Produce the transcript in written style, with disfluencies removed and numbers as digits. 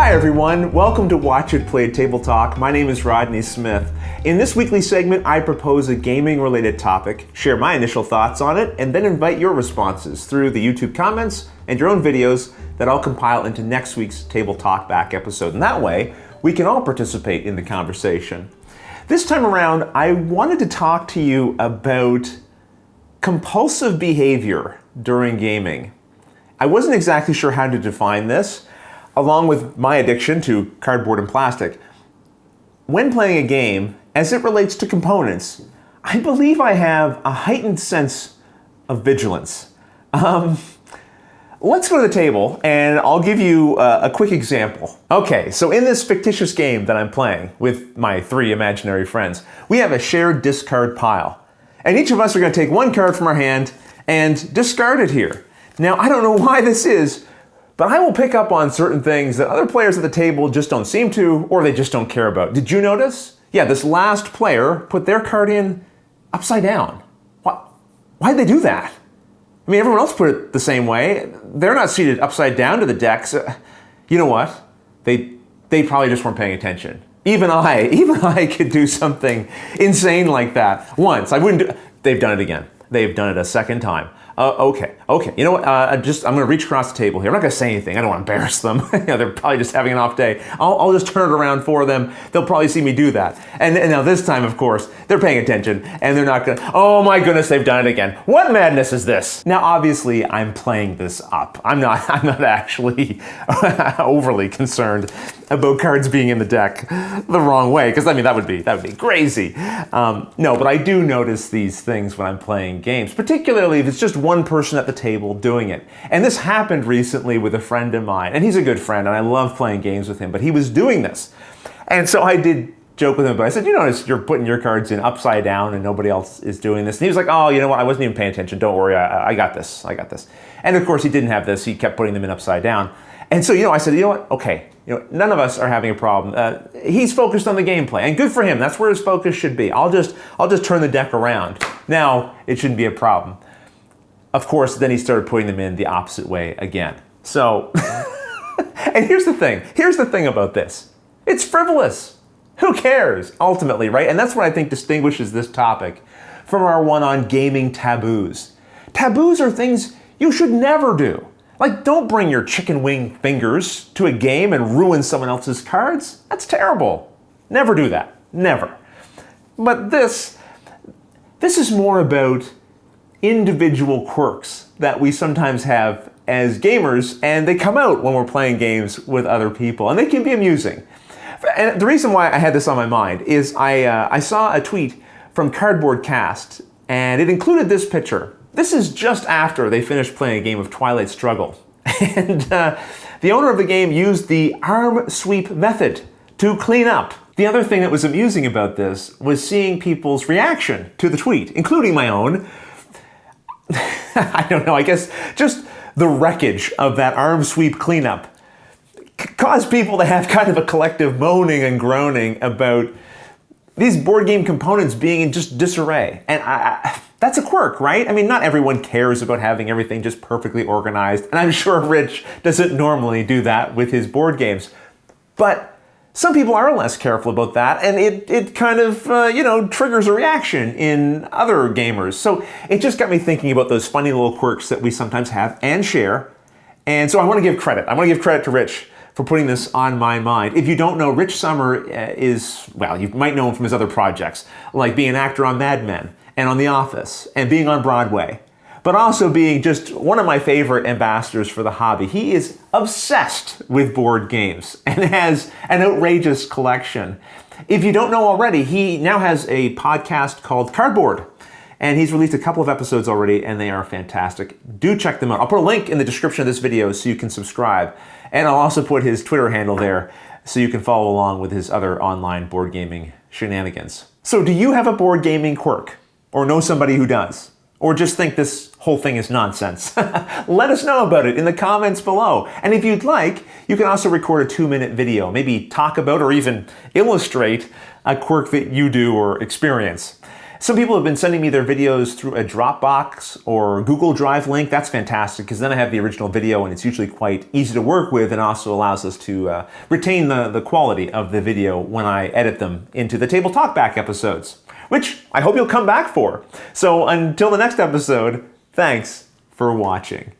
Hi everyone, welcome to Watch It Play Table Talk. My name is Rodney Smith. In this weekly segment, I propose a gaming-related topic, share my initial thoughts on it, and then invite your responses through the YouTube comments and your own videos that I'll compile into next week's Table Talk Back episode. And that way, we can all participate in the conversation. This time around, I wanted to talk to you about compulsive behavior during gaming. I wasn't exactly sure how to define this, along with my addiction to cardboard and plastic. When playing a game, as it relates to components, I believe I have a heightened sense of vigilance. Let's go to the table and I'll give you a quick example. Okay, so in this fictitious game that I'm playing with my three imaginary friends, we have a shared discard pile. And each of us are going to take one card from our hand and discard it here. Now, I don't know why this is, but I will pick up on certain things that other players at the table just don't seem to, or they just don't care about. Did you notice? Yeah, this last player put their card in upside down. Why'd they do that? I mean, everyone else put it the same way. They're not seated upside down to the deck. So, you know what? They probably just weren't paying attention. Even I could do something insane like that once. I wouldn't do. They've done it again. They've done it a second time. Okay. You know what? I'm going to reach across the table here. I'm not going to say anything. I don't want to embarrass them. They're probably just having an off day. I'll just turn it around for them. They'll probably see me do that. And now this time, of course, they're paying attention and they're not going to, oh my goodness, they've done it again. What madness is this? Now, obviously, I'm playing this up. I'm not actually overly concerned about cards being in the deck the wrong way, because I mean, that would be crazy. No, but I do notice these things when I'm playing games, particularly if it's just one person at the table doing it. And this happened recently with a friend of mine, and he's a good friend, and I love playing games with him, but he was doing this. And so I did joke with him, but I said, you notice you're putting your cards in upside down and nobody else is doing this. And he was like, oh, you know what, I wasn't even paying attention. Don't worry, I got this. And of course he didn't have this. He kept putting them in upside down. And so, I said, you know what, okay, none of us are having a problem. He's focused on the gameplay, and good for him. That's where his focus should be. I'll just turn the deck around. Now, it shouldn't be a problem. Of course, then he started putting them in the opposite way again. So, and here's the thing about this. It's frivolous. Who cares, ultimately, right? And that's what I think distinguishes this topic from our one on gaming taboos. Taboos are things you should never do. Like, don't bring your chicken wing fingers to a game and ruin someone else's cards. That's terrible. Never do that. Never. But this is more about individual quirks that we sometimes have as gamers, and they come out when we're playing games with other people, and they can be amusing. And the reason why I had this on my mind is I saw a tweet from Cardboard Cast, and it included this picture. This is just after they finished playing a game of Twilight Struggle. And the owner of the game used the arm sweep method to clean up. The other thing that was amusing about this was seeing people's reaction to the tweet, including my own. I don't know, I guess just the wreckage of that arm sweep cleanup caused people to have kind of a collective moaning and groaning about these board game components being in just disarray. And that's a quirk, right? I mean, not everyone cares about having everything just perfectly organized, and I'm sure Rich doesn't normally do that with his board games. But some people are less careful about that, and it kind of, triggers a reaction in other gamers. So it just got me thinking about those funny little quirks that we sometimes have and share. And so I want to give credit. I want to give credit to Rich for putting this on my mind. If you don't know, Rich Sommer you might know him from his other projects, like being an actor on Mad Men and on The Office and being on Broadway, but also being just one of my favorite ambassadors for the hobby. He is obsessed with board games and has an outrageous collection. If you don't know already, he now has a podcast called Cardboard, and he's released a couple of episodes already, and they are fantastic. Do check them out. I'll put a link in the description of this video so you can subscribe, and I'll also put his Twitter handle there so you can follow along with his other online board gaming shenanigans. So do you have a board gaming quirk, or know somebody who does? Or just think this whole thing is nonsense? Let us know about it in the comments below. And if you'd like, you can also record a 2-minute video, maybe talk about or even illustrate a quirk that you do or experience. Some people have been sending me their videos through a Dropbox or Google Drive link. That's fantastic because then I have the original video and it's usually quite easy to work with and also allows us to retain the quality of the video when I edit them into the Table Talkback episodes, which I hope you'll come back for. So until the next episode, thanks for watching.